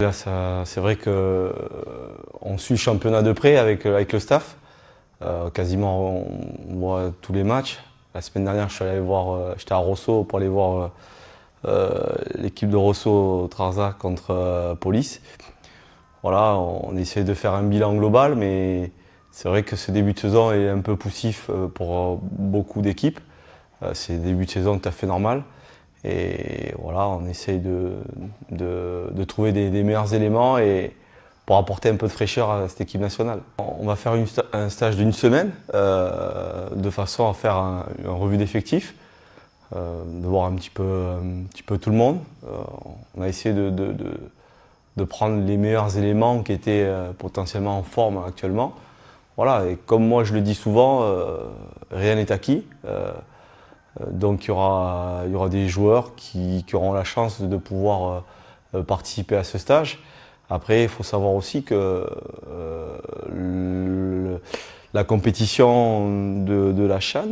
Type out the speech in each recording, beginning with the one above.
Là, c'est vrai que on suit le championnat de près avec le staff. Quasiment, on voit tous les matchs. La semaine dernière, j'étais à Rosso pour aller voir l'équipe de Rosso Trarza contre Police. Voilà, on essaie de faire un bilan global, mais c'est vrai que ce début de saison est un peu poussif pour beaucoup d'équipes. C'est un début de saison tout à fait normal. Et voilà, on essaye de trouver des meilleurs éléments et pour apporter un peu de fraîcheur à cette équipe nationale. On va faire un stage d'une semaine de façon à faire une revue d'effectifs, de voir un petit peu tout le monde. On a essayé de prendre les meilleurs éléments qui étaient potentiellement en forme actuellement. Voilà, et comme moi je le dis souvent, rien n'est acquis. Donc il y aura des joueurs qui auront la chance de pouvoir participer à ce stage. Après, il faut savoir aussi que la compétition de la CHAN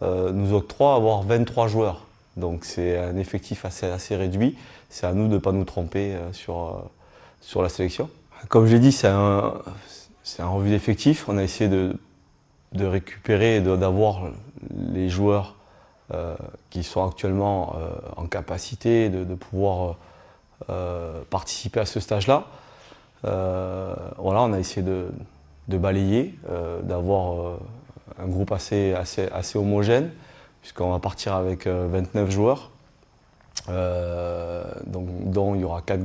nous octroie avoir 23 joueurs. Donc c'est un effectif assez réduit. C'est à nous de ne pas nous tromper sur la sélection. Comme j'ai dit, c'est un revue d'effectif. On a essayé de récupérer et d'avoir les joueurs qui sont actuellement en capacité de pouvoir participer à ce stage-là. Voilà, on a essayé de balayer, d'avoir un groupe assez homogène, puisqu'on va partir avec 29 joueurs, dont il y aura 5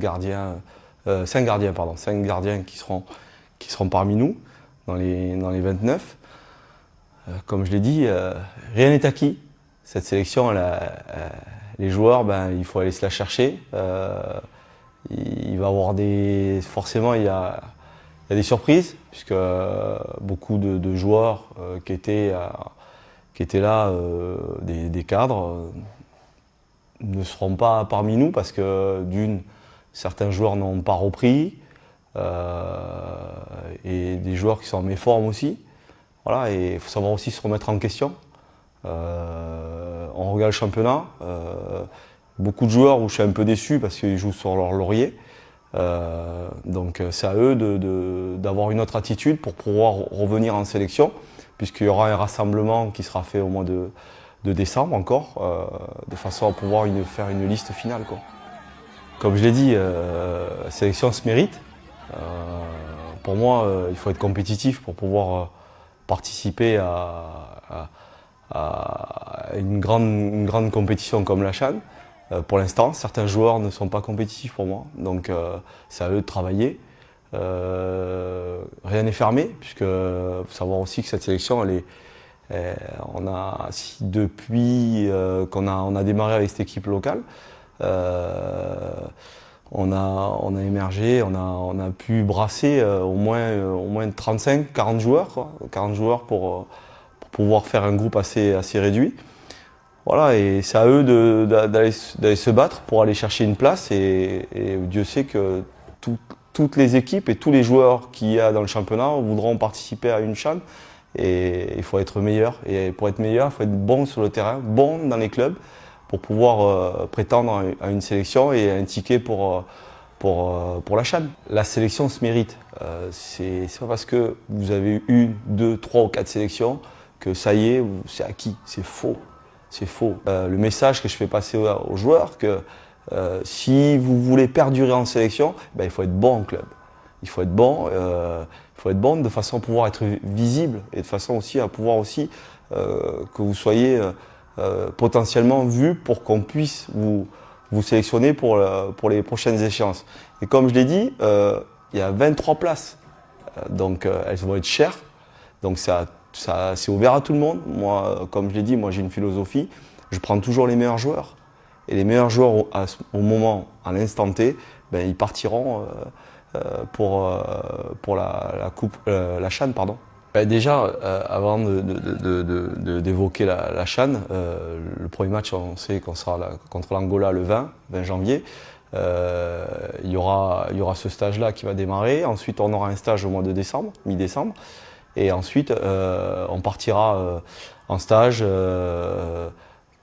gardiens qui seront parmi nous dans les 29. Comme je l'ai dit, rien n'est acquis. Cette sélection, les joueurs, il faut aller se la chercher. Il va y avoir forcément, il y a des surprises, puisque beaucoup de joueurs qui étaient là, des cadres, ne seront pas parmi nous parce que certains joueurs n'ont pas repris, et des joueurs qui sont en méforme aussi. Voilà, et il faut savoir aussi se remettre en question. On regarde le championnat. Beaucoup de joueurs où je suis un peu déçu parce qu'ils jouent sur leur laurier. Donc c'est à eux d'avoir une autre attitude pour pouvoir revenir en sélection, puisqu'il y aura un rassemblement qui sera fait au mois de décembre encore, de façon à pouvoir faire une liste finale, quoi. Comme je l'ai dit, la sélection se mérite. Pour moi, il faut être compétitif pour pouvoir participer à une grande compétition comme la CHAN. Pour l'instant, certains joueurs ne sont pas compétitifs pour moi, donc c'est à eux de travailler. Rien n'est fermé, puisque faut savoir aussi que cette sélection, depuis qu'on a démarré avec cette équipe locale, on a émergé, on a pu brasser au moins 35-40 joueurs, quoi. 40 joueurs pour pouvoir faire un groupe assez réduit. Voilà, et c'est à eux d'aller se battre pour aller chercher une place, et Dieu sait que toutes les équipes et tous les joueurs qu'il y a dans le championnat voudront participer à une CHAN, et il faut être meilleur. Et pour être meilleur, il faut être bon sur le terrain, bon dans les clubs, pour pouvoir prétendre à une sélection et un ticket pour la CHAN. La sélection se mérite. C'est pas parce que vous avez eu 1, 2, 3 ou 4 sélections que ça y est, c'est acquis. C'est faux. C'est faux. Le message que je fais passer aux joueurs, que si vous voulez perdurer en sélection, il faut être bon en club. Il faut être bon de façon à pouvoir être visible et de façon aussi à pouvoir aussi que vous soyez potentiellement vu pour qu'on puisse vous sélectionner pour les prochaines échéances. Et comme je l'ai dit, il y a 23 places, donc elles vont être chères. Donc c'est ouvert à tout le monde. Moi, comme je l'ai dit, moi j'ai une philosophie. Je prends toujours les meilleurs joueurs. Et les meilleurs joueurs au moment, à l'instant T, ils partiront pour la CHAN, pardon. Déjà, avant d'évoquer la CHAN, le premier match, on sait qu'on sera contre l'Angola le 20 janvier. Il y aura ce stage-là qui va démarrer. Ensuite, on aura un stage au mois de décembre, mi-décembre. Et ensuite, on partira en stage,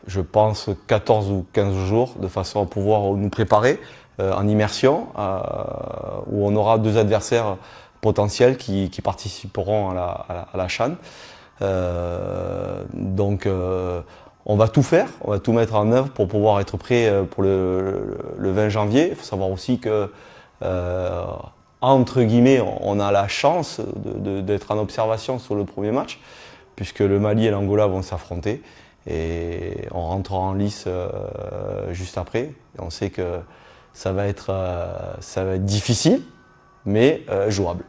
je pense, 14 ou 15 jours, de façon à pouvoir nous préparer en immersion, où on aura 2 adversaires potentiels qui participeront à la CHAN. Donc on va tout faire, on va tout mettre en œuvre pour pouvoir être prêt pour le 20 janvier. Il faut savoir aussi que, entre guillemets, on a la chance d'être en observation sur le premier match, puisque le Mali et l'Angola vont s'affronter. Et on rentrera en lice juste après. Et on sait que ça va être difficile, mais jouable.